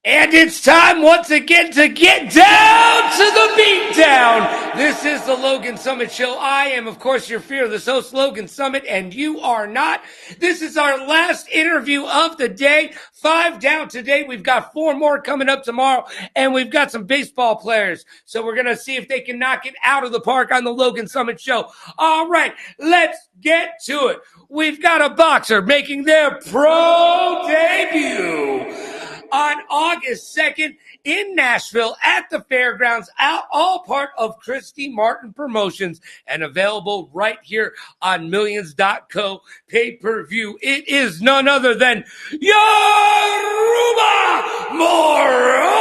And it's time once again to get down to the beatdown. This is the Logan Summit Show. I am, of course, your fearless host, Logan Summit, and you are not. This is our last interview of the day. 5 down today. We've got 4 more coming up tomorrow, and we've got some baseball players. So we're going to see if they can knock it out of the park on the Logan Summit Show. All right, let's get to it. We've got a boxer making their pro debut on August 2nd in Nashville at the fairgrounds, all part of Christy Martin Promotions and available right here on Millions.co pay-per-view. It is none other than Yoruba Moréu.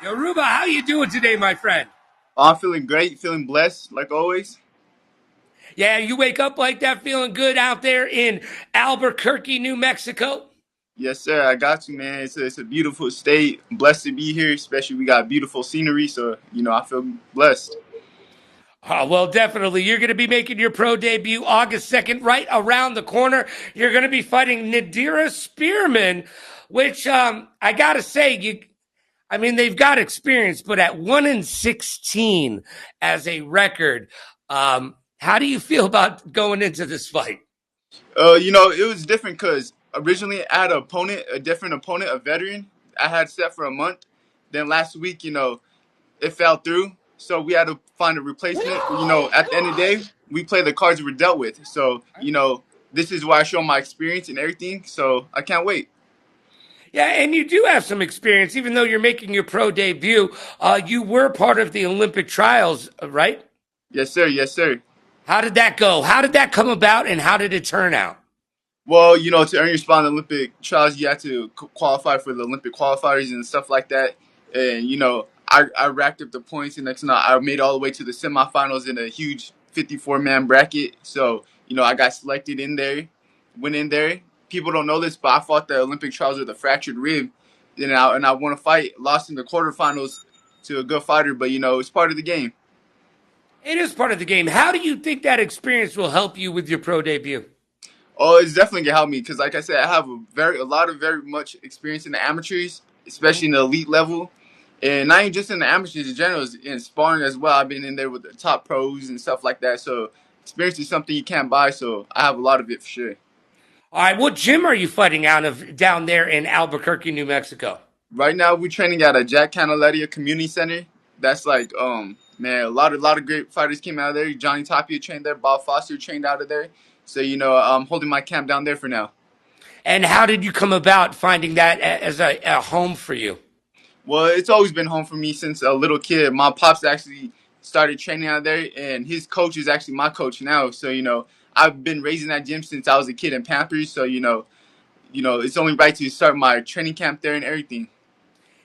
Yoruba, how you doing today, my friend? I'm feeling great, feeling blessed, like always. Yeah, you wake up like that feeling good out there in Albuquerque, New Mexico? Yes, sir. I got you, man. It's a beautiful state. I'm blessed to be here, especially we got beautiful scenery. So, I feel blessed. Oh, well, definitely. You're going to be making your pro debut August 2nd, right around the corner. You're going to be fighting Nadira Spearman, which I got to say, they've got experience, but at 1-16 as a record, how do you feel about going into this fight? It was different because originally I had a different opponent, a veteran. I had set for a month. Then last week, it fell through. So we had to find a replacement. At the end of the day, we play the cards we're dealt with. So, this is where I show my experience and everything. So I can't wait. Yeah, and you do have some experience, even though you're making your pro debut. You were part of the Olympic trials, right? Yes, sir. Yes, sir. How did that go? How did that come about, and how did it turn out? Well, to earn your spot in the Olympic trials, you have to qualify for the Olympic qualifiers and stuff like that. And, I racked up the points, and next thing I made all the way to the semifinals in a huge 54-man bracket. So, I got selected in there, went in there. People don't know this, but I fought the Olympic trials with a fractured rib. And I won a fight, lost in the quarterfinals to a good fighter, but, it's part of the game. It is part of the game. How do you think that experience will help you with your pro debut? Oh, it's definitely gonna help me because, like I said, I have a lot of very much experience in the amateurs, especially in the elite level, and not even just in the amateurs in general, in sparring as well. I've been in there with the top pros and stuff like that. So experience is something you can't buy. So I have a lot of it for sure. All right, what gym are you fighting out of down there in Albuquerque, New Mexico? Right now, we're training at a Jack Candelaria Community Center. That's like, man, a lot of great fighters came out of there. Johnny Tapia trained there. Bob Foster trained out of there. So I'm holding my camp down there for now. And how did you come about finding that as a home for you? Well, it's always been home for me since a little kid. My pops actually started training out there, and his coach is actually my coach now. So I've been raising that gym since I was a kid in Pampers. So it's only right to start my training camp there and everything.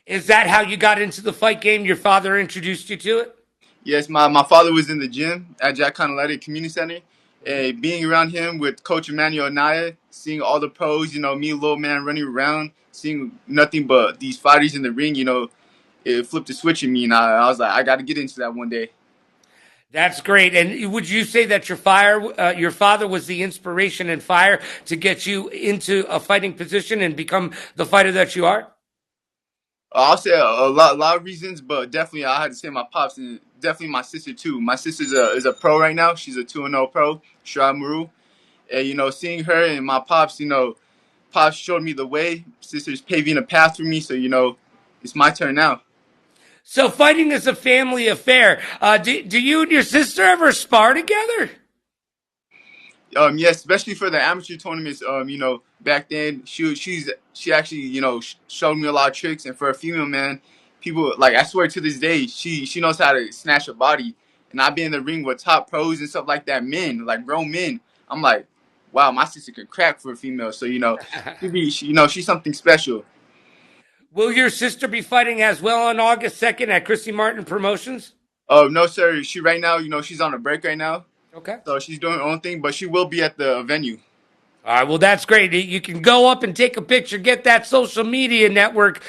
Is that how you got into the fight game? Your father introduced you to it? Yes, my father was in the gym at Jack Candelaria Community Center. And being around him with Coach Emmanuel Naya, seeing all the pros, me, little man, running around, seeing nothing but these fighters in the ring, it flipped a switch in me, and I was like, I got to get into that one day. That's great. And would you say that your father was the inspiration and fire to get you into a fighting position and become the fighter that you are? I'll say a lot of reasons, but definitely I had to say my pops and definitely my sister too. My sister is a pro right now. She's a 2-0 pro, Yoruba Moréu. And seeing her and my pops, pops showed me the way. Sister's paving a path for me, so it's my turn now. So fighting is a family affair. Do you and your sister ever spar together? Yes, especially for the amateur tournaments. Back then she actually showed me a lot of tricks, and for a female man, people like I swear to this day she knows how to snatch a body, and I've been in the ring with top pros and stuff like that, men like grown men. I'm like, wow, my sister can crack for a female. So she's something special. Will your sister be fighting as well on August 2nd at Christy Martin Promotions? Oh no, sir. She right now, she's on a break right now, Okay. so she's doing her own thing, but she will be at the venue. All right, well, that's great. You can go up and take a picture, get that social media network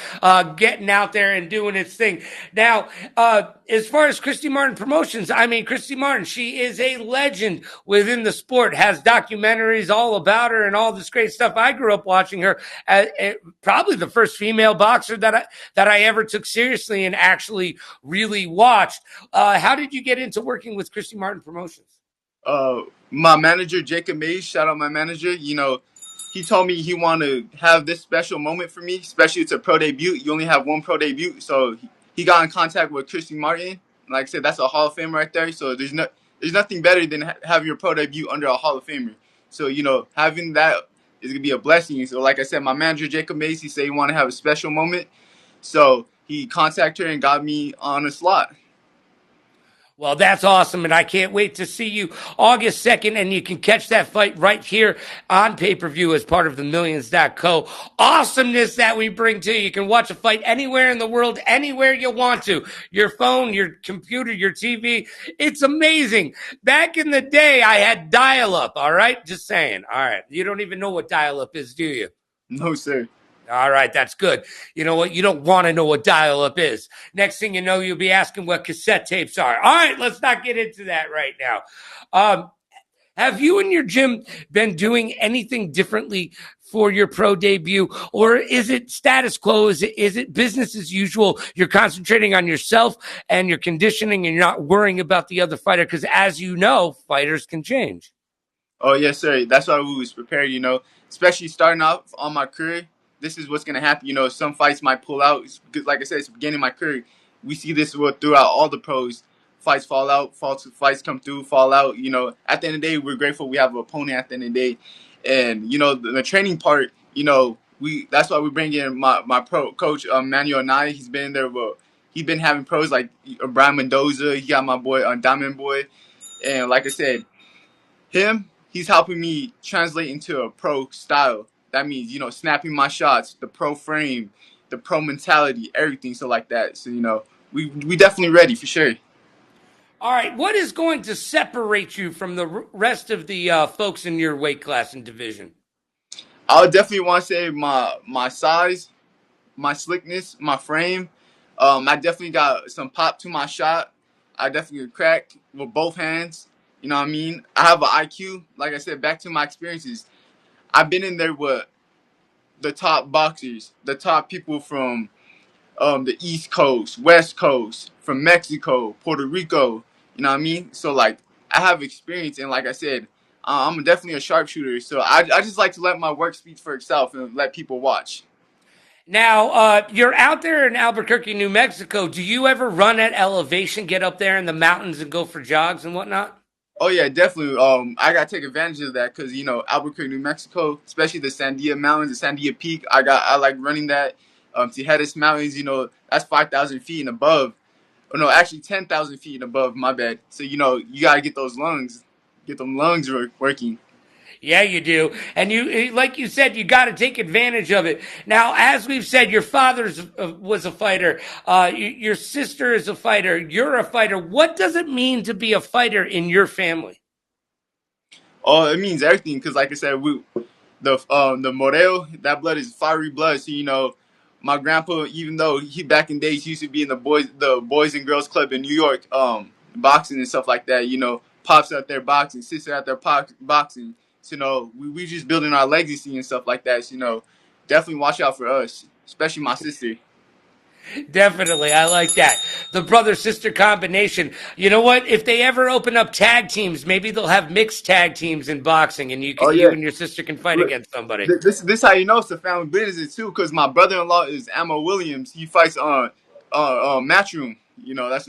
getting out there and doing its thing. Now, as far as Christy Martin Promotions, I mean, Christy Martin, she is a legend within the sport, has documentaries all about her and all this great stuff. I grew up watching her as, probably the first female boxer that I ever took seriously and actually really watched. How did you get into working with Christy Martin Promotions? My manager, Jacob Mays, shout out my manager. He told me he wanted to have this special moment for me, especially it's a pro debut. You only have one pro debut, so he got in contact with Christy Martin. Like I said, that's a Hall of Famer right there. So there's nothing better than having your pro debut under a Hall of Famer. So having that is gonna be a blessing. So like I said, my manager Jacob Mays, he said he wanted to have a special moment, so he contacted her and got me on a slot. Well, that's awesome, and I can't wait to see you August 2nd, and you can catch that fight right here on pay-per-view as part of the Millions.co awesomeness that we bring to you. You can watch a fight anywhere in the world, anywhere you want to. Your phone, your computer, your TV. It's amazing. Back in the day, I had dial-up, all right? Just saying. All right. You don't even know what dial-up is, do you? No, sir. All right, that's good. You know what? You don't want to know what dial-up is. Next thing you know, you'll be asking what cassette tapes are. All right, let's not get into that right now. Have you and your gym been doing anything differently for your pro debut, or is it status quo? Is it business as usual? You're concentrating on yourself and your conditioning, and you're not worrying about the other fighter because, as you know, fighters can change. Oh yes, sir. That's why we was prepared. Especially starting off on my career. This is what's gonna happen. Some fights might pull out. Because, like I said, it's the beginning of my career. We see this throughout all the pros. Fights fall out. Fights come through. Fall out. At the end of the day, we're grateful we have an opponent. At the end of the day, and the training part. That's why we bring in my pro coach Manuel Nye. He's been there. He's been having pros like Brian Mendoza. He got my boy Diamond Boy, and like I said, he's helping me translate into a pro style. That means, snapping my shots, the pro frame, the pro mentality, everything. So like that. So, we definitely ready for sure. All right, what is going to separate you from the rest of the folks in your weight class and division? I would definitely want to say my size, my slickness, my frame. I definitely got some pop to my shot. I definitely crack with both hands. You know what I mean? I have an IQ. Like I said, back to my experiences. I've been in there with the top boxers, the top people from the East Coast, West Coast, from Mexico, Puerto Rico. You know what I mean? So like I have experience, and like I said, I'm definitely a sharpshooter. So I just like to let my work speak for itself and let people watch. Now, you're out there in Albuquerque, New Mexico. Do you ever run at elevation, get up there in the mountains and go for jogs and whatnot? Oh yeah, definitely. I gotta take advantage of that because Albuquerque, New Mexico, especially the Sandia Mountains, the Sandia Peak. I like running that. Tijeras Mountains, that's 5,000 feet and above. Oh no, actually 10,000 feet and above. My bad. So you gotta get those lungs, get them lungs working. Yeah, you do. And like you said, you got to take advantage of it. Now, as we've said, your father was a fighter. Your sister is a fighter. You're a fighter. What does it mean to be a fighter in your family? Oh, it means everything because, like I said, the Moréu, that blood is fiery blood. So my grandpa, even though he back in days he used to be in the boys and girls club in New York, boxing and stuff like that. Pops out there boxing, sister out there boxing. So we just building our legacy and stuff like that. So, definitely watch out for us, especially my sister. Definitely. I like that. The brother sister combination. You know what? If they ever open up tag teams, maybe they'll have mixed tag teams in boxing and Oh you yeah. and your sister can fight Look, against somebody. this how you know it's a family business too, because my brother-in-law is Ammo Williams. He fights on Matchroom.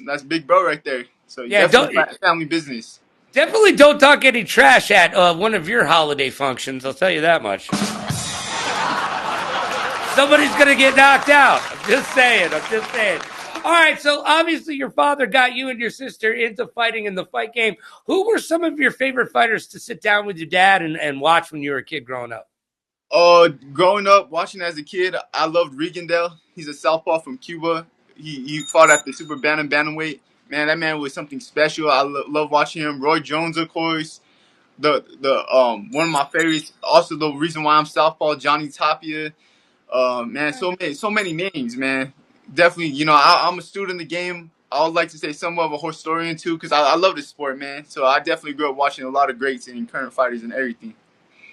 That's big bro right there. So Yeah, definitely family business. definitely don't talk any trash at one of your holiday functions. I'll tell you that much. Somebody's going to get knocked out. I'm just saying. All right, so obviously your father got you and your sister into fighting in the fight game. Who were some of your favorite fighters to sit down with your dad and watch when you were a kid growing up? Growing up, watching as a kid, I loved Regendale. He's a southpaw from Cuba. He fought at the super bantamweight. Man, that man was something special. I love watching him. Roy Jones, of course. the one of my favorites. Also, the reason why I'm Southpaw, Johnny Tapia. Man, so many names, man. Definitely, I'm a student of the game. I would like to say somewhat of a historian too, because I love the sport, man. So I definitely grew up watching a lot of greats and current fighters and everything.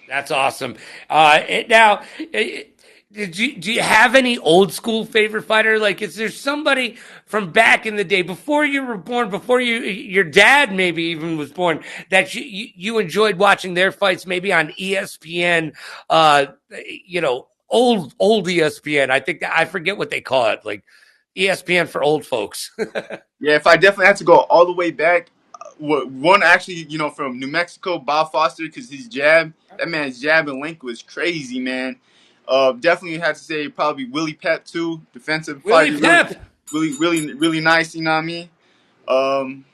That's awesome. Now, do you have any old school favorite fighter? Like, is there somebody from back in the day before you were born, before your dad maybe even was born, that you enjoyed watching their fights, maybe on ESPN? Old ESPN. I think I forget what they call it, like ESPN for old folks. Yeah, if I definitely had to go all the way back, one actually, from New Mexico, Bob Foster, because his jab, that man's jab and link was crazy, man. Definitely had to say probably Willie Pep too, defensive Willie fighter, really, Pep. really, really, really nice. You know what I mean? Um,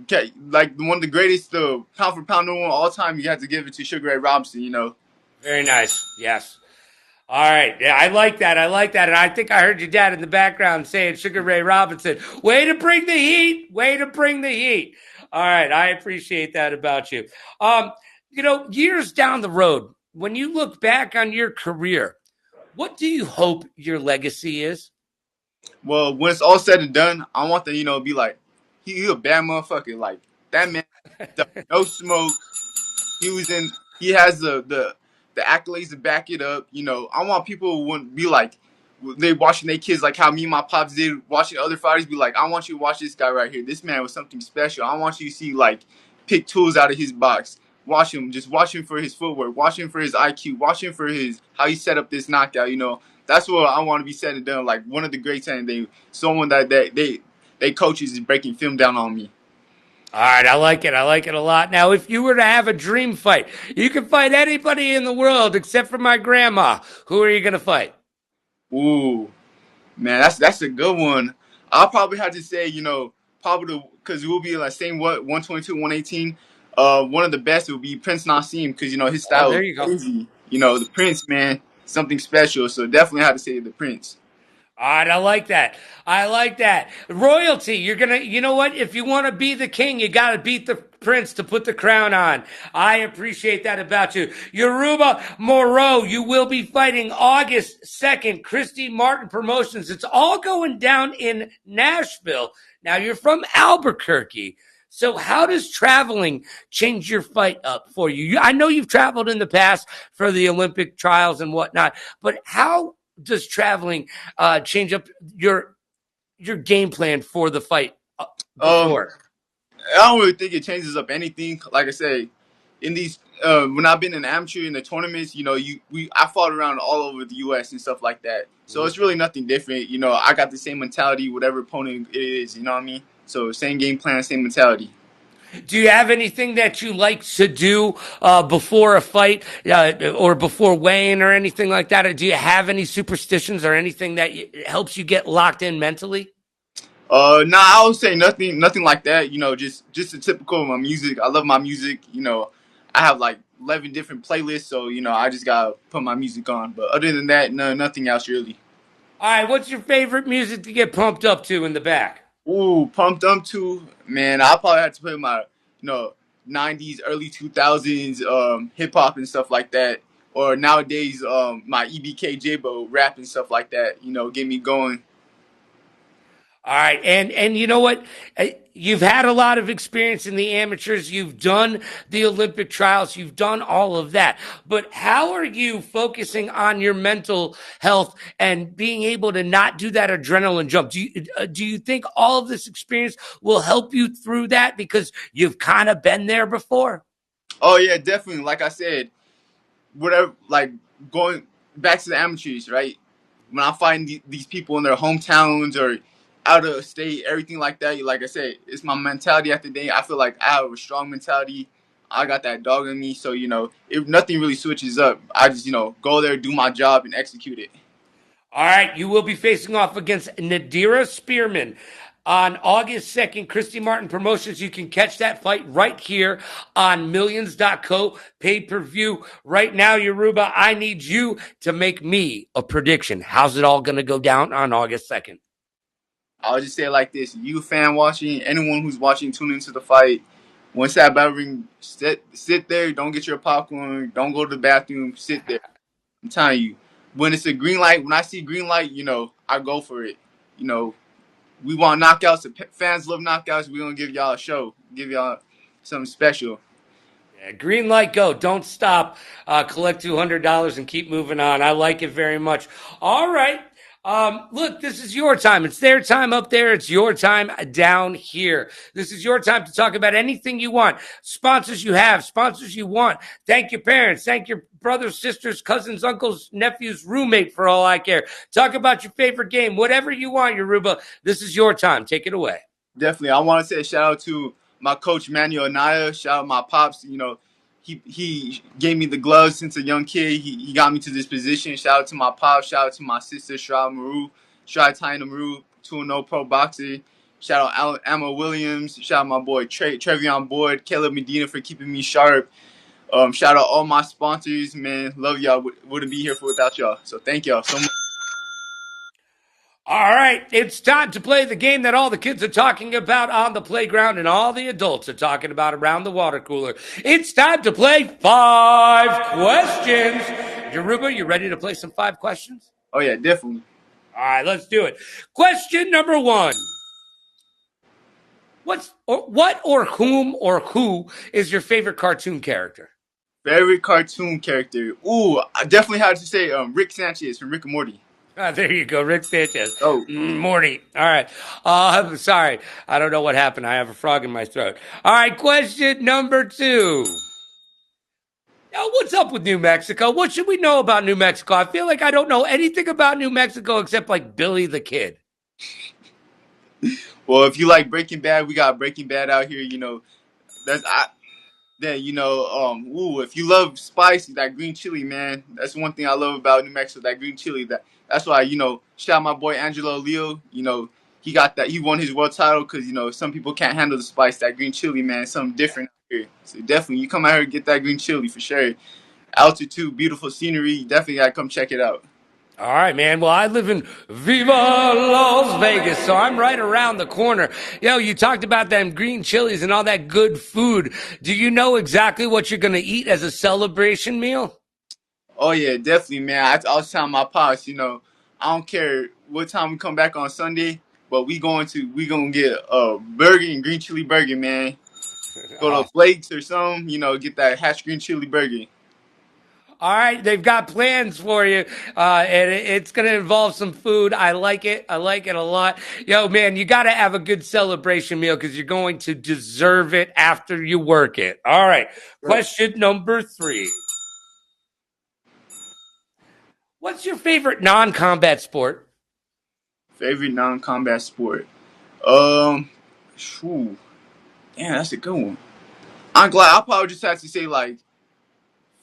okay, like one of the greatest pound for pound number one all time. You have to give it to Sugar Ray Robinson. Very nice. Yes. All right. Yeah, I like that. I like that. And I think I heard your dad in the background saying Sugar Ray Robinson, way to bring the heat. Way to bring the heat. All right. I appreciate that about you. Years down the road, when you look back on your career, what do you hope your legacy is? Well, when it's all said and done, I want to be like he a bad motherfucker. Like that man, no smoke. He was in. He has the accolades to back it up. I want people who wouldn't be like they watching their kids like how me and my pops did watching other fighters. Be like, I want you to watch this guy right here. This man was something special. I want you to see like pick tools out of his box. Watch him. Just watch him for his footwork. Watch him for his IQ. Watch him for his how he set up this knockout. That's what I want to be said and done. Like one of the greats, and someone that they coaches is breaking film down on me. All right, I like it. I like it a lot. Now, if you were to have a dream fight, you can fight anybody in the world except for my grandma. Who are you going to fight? Ooh, man, that's a good one. I'll probably have to say, probably because we'll be like same 122, 118. One of the best would be Prince Nassim because his Oh, style is there you go. crazy. The Prince, man, something special. So definitely have to say the Prince. All right, I like that. I like that. Royalty, you know what? If you want to be the king, you got to beat the prince to put the crown on. I appreciate that about you. Yoruba Moréu, you will be fighting August 2nd, Christy Martin Promotions. It's all going down in Nashville. Now, you're from Albuquerque. So how does traveling change your fight up for you? I know you've traveled in the past for the Olympic trials and whatnot, but how does traveling change up your game plan for the fight Um, before? I don't really think it changes up anything. Like I say, in these when I've been an amateur in the tournaments, I fought around all over the U.S. and stuff like that. So it's really nothing different. I got the same mentality, whatever opponent it is. You know what I mean? So same game plan, same mentality. Do you have anything that you like to do before a fight or before weighing or anything like that? Or do you have any superstitions or anything that helps you get locked in mentally? Nah, I would say nothing like that. Just the typical of my music. I love my music. I have like 11 different playlists, so I just gotta put my music on. But other than that, no, nothing else really. All right, what's your favorite music to get pumped up to in the back? Ooh, pumped up to man. I probably have to play my '90s, early 2000s hip hop and stuff like that, or nowadays my EBK J-Bo rap and stuff like that. Get me going. All right, and you know what? You've had a lot of experience in the amateurs. You've done the Olympic trials. You've done all of that. But how are you focusing on your mental health and being able to not do that adrenaline jump? Do you think all of this experience will help you through that because you've kind of been there before? Oh yeah, definitely. Like I said, whatever. Like going back to the amateurs, right? When I find these people in their hometowns or out of state, everything like that, like I said, it's my mentality at the day. I feel like I have a strong mentality. I got that dog in me. So, if nothing really switches up, I just, go there, do my job, and execute it. All right, you will be facing off against Nadira Spearman on August 2nd. Christy Martin Promotions. You can catch that fight right here on Millions.co pay-per-view. Right now, Yoruba, I need you to make me a prediction. How's it all going to go down on August 2nd? I'll just say it like this. You fan watching, anyone who's watching, tune into the fight. once that bell ring, sit there. Don't get your popcorn. Don't go to the bathroom. Sit there. I'm telling you, when it's a green light, when I see green light, I go for it. You know, we want knockouts. The fans love knockouts. We're gonna give y'all a show. Give y'all something special. Yeah, green light, go. Don't stop. Collect $200 and keep moving on. I like it very much. All right. Look, this is your time. It's their time up there. It's your time down here. This is your time to talk about anything you want. Sponsors you have, sponsors you want. Thank your parents. Thank your brothers, sisters, cousins, uncles, nephews, roommate, for all I care. Talk about your favorite game. Whatever you want, Yoruba. This is your time. Take it away. Definitely, I want to say a shout out to my coach Manuel Anaya. Shout out my pops. He gave me the gloves since a young kid. He got me to this position. Shout out to my pops. Shout out to my sister Yoruba Moréu. Shout out to Taina Moréu, 2-0 pro boxer. Shout out Emma Williams. Shout out my boy Trevion Boyd, Caleb Medina for keeping me sharp. Shout out all my sponsors, man. Love y'all. Wouldn't be here without y'all. So thank y'all so much. All right, it's time to play the game that all the kids are talking about on the playground and all the adults are talking about around the water cooler. It's time to play 5 questions. Yoruba, you ready to play some 5 questions? Oh yeah, definitely. All right, let's do it. Question number 1. What or whom or who is your favorite cartoon character? Favorite cartoon character? Ooh, I definitely had to say Rick Sanchez from Rick and Morty. There you go, Rick Sanchez. Oh. Morty. All right. I'm sorry. I don't know what happened. I have a frog in my throat. All right, question number 2. Now, what's up with New Mexico? What should we know about New Mexico? I feel like I don't know anything about New Mexico except like Billy the Kid. Well, if you like Breaking Bad, we got Breaking Bad out here. That's if you love spicy, that green chili, man, that's one thing I love about New Mexico. That green chili. That's why shout out my boy Angelo Leo. He got that. He won his world title because some people can't handle the spice. That green chili, man, something different out here. So definitely, you come out here and get that green chili for sure. Altitude, beautiful scenery. You definitely gotta come check it out. All right, man. Well, I live in Viva Las Vegas, so I'm right around the corner. You talked about them green chilies and all that good food. Do you know exactly what you're going to eat as a celebration meal? Oh yeah, definitely, man. I was telling my pops, I don't care what time we come back on Sunday, but we gonna get a burger and green chili burger, man. Go to Blake's or something, get that hash green chili burger. All right, they've got plans for you, and it's going to involve some food. I like it. I like it a lot. Man, you got to have a good celebration meal because you're going to deserve it after you work it. All right, question number 3. What's your favorite non-combat sport? Favorite non-combat sport? Shoo. Damn, that's a good one. I'm glad. I'll probably just have to say like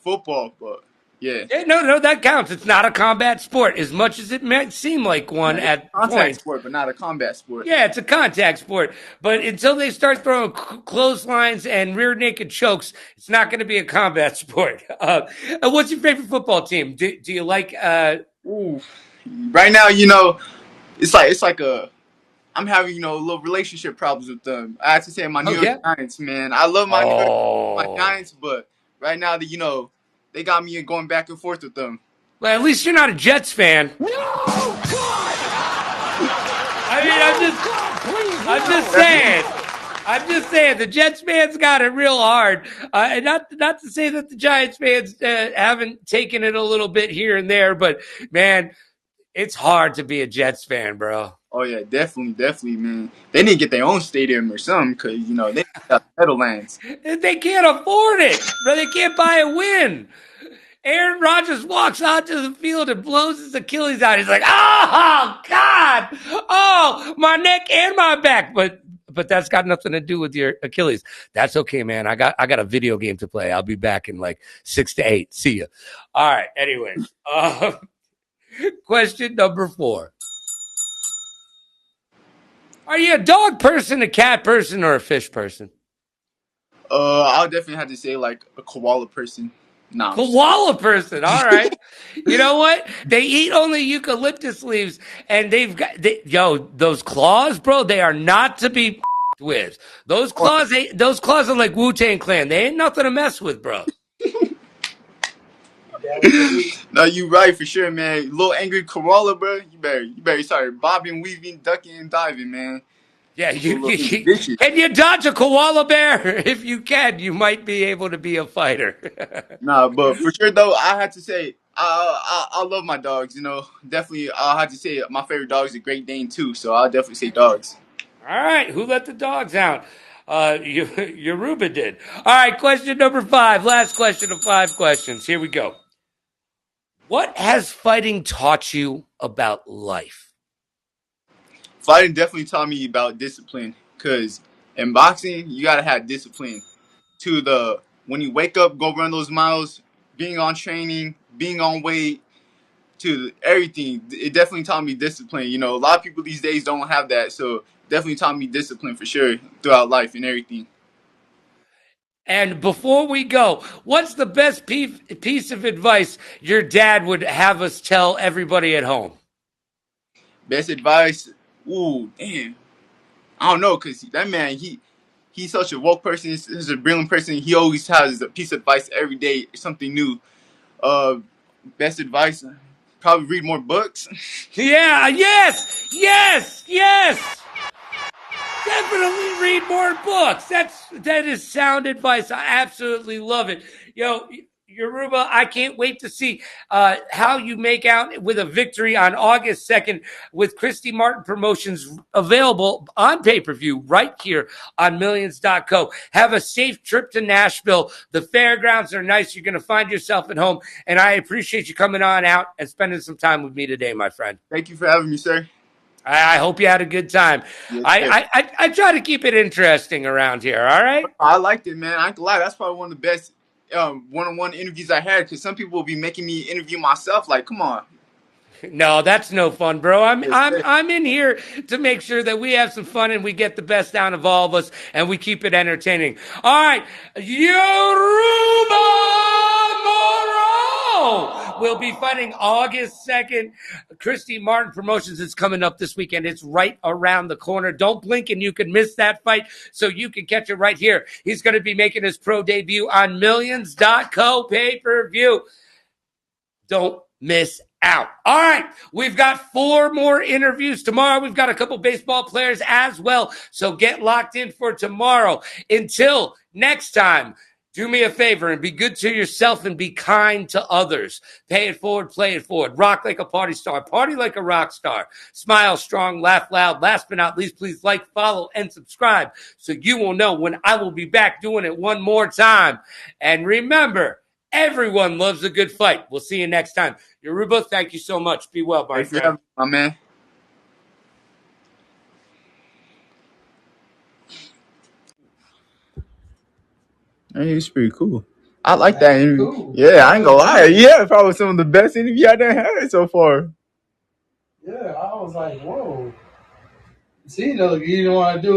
football, but yeah. No, that counts. It's not a combat sport, as much as it might seem like one at contact points. sport, but not a combat sport. Yeah, it's a contact sport. But until they start throwing clotheslines and rear naked chokes, it's not going to be a combat sport. What's your favorite football team? Do you like? Ooh, right now, it's like a. I'm having little relationship problems with them. I have to say my New York Giants, man. I love my my Giants, but right now they got me going back and forth with them. Well, at least you're not a Jets fan. No, God! I mean, I'm just saying. I'm just saying the Jets fans got it real hard. And not to say that the Giants fans haven't taken it a little bit here and there, but man, it's hard to be a Jets fan, bro. Oh yeah, definitely, man. They need to get their own stadium or something because they got Meadowlands. They can't afford it, bro. They can't buy a win. Aaron Rodgers walks onto the field and blows his Achilles out. He's like, "Oh God, oh my neck and my back," but that's got nothing to do with your Achilles. That's okay, man. I got a video game to play. I'll be back in like 6 to 8. See ya. All right. Anyways, question number 4. Are you a dog person, a cat person, or a fish person? I'll definitely have to say like a koala person. Nah. Koala person. All right. You know what? They eat only eucalyptus leaves, and they've got those claws, bro. They are not to be with. Those claws are like Wu-Tang Clan. They ain't nothing to mess with, bro. No, you right for sure, man. Little angry koala, bro. You better start bobbing, weaving, ducking, and diving, man. Yeah, Vicious. can you dodge a koala bear? If you can, you might be able to be a fighter. Nah, but for sure though, I had to say I love my dogs. You know, definitely I had to say my favorite dog is a Great Dane too. So I'll definitely say dogs. All right, who let the dogs out? Yoruba did. All right, question number 5. Last question of 5 questions. Here we go. What has fighting taught you about life? Fighting definitely taught me about discipline. Cause in boxing, you gotta have discipline. To the when you wake up, go run those miles, being on training, being on weight, to everything. It definitely taught me discipline. You know, a lot of people these days don't have that. So definitely taught me discipline for sure throughout life and everything. And before we go, what's the best piece of advice your dad would have us tell everybody at home? Best advice? Ooh, damn. I don't know, cause that man, he's such a woke person. He's a brilliant person. He always has a piece of advice every day, something new. Uh, Best advice? Probably read more books. Yeah, yes. Definitely read more books. That is sound advice. I absolutely love it. Yo, Yoruba, I can't wait to see how you make out with a victory on August 2nd with Christy Martin Promotions available on pay-per-view right here on Millions.co. Have a safe trip to Nashville. The fairgrounds are nice. You're going to find yourself at home, and I appreciate you coming on out and spending some time with me today, my friend. Thank you for having me, sir. I hope you had a good time. Yes, I try to keep it interesting around here. All right. I liked it, man. I ain't gonna lie. That's probably one of the best one-on-one interviews I had. Cause some people will be making me interview myself. Like, come on. No, that's no fun, bro. Yes, I'm in here to make sure that we have some fun and we get the best out of all of us and we keep it entertaining. All right, Yoruba Moréu will be fighting August 2nd. Christy Martin Promotions is coming up this weekend. It's right around the corner. Don't blink and you can miss that fight, so you can catch it right here. He's going to be making his pro debut on Millions.co pay-per-view. Don't miss out. All right, we've got 4 more interviews tomorrow. We've got a couple baseball players as well, so get locked in for tomorrow. Until next time, do me a favor and be good to yourself and be kind to others. Pay it forward, play it forward. Rock like a party star, party like a rock star. Smile strong, laugh loud. Last but not least, please like, follow, and subscribe so you will know when I will be back doing it one more time. And remember, everyone loves a good fight. We'll see you next time. Yoruba, thank you so much. Be well, my friend. My man. Hey, it's pretty cool. I like that interview. Cool. Yeah, I ain't gonna lie. Yeah, probably some of the best interview I done had so far. Yeah, I was like, whoa. See, though, you don't want to do it.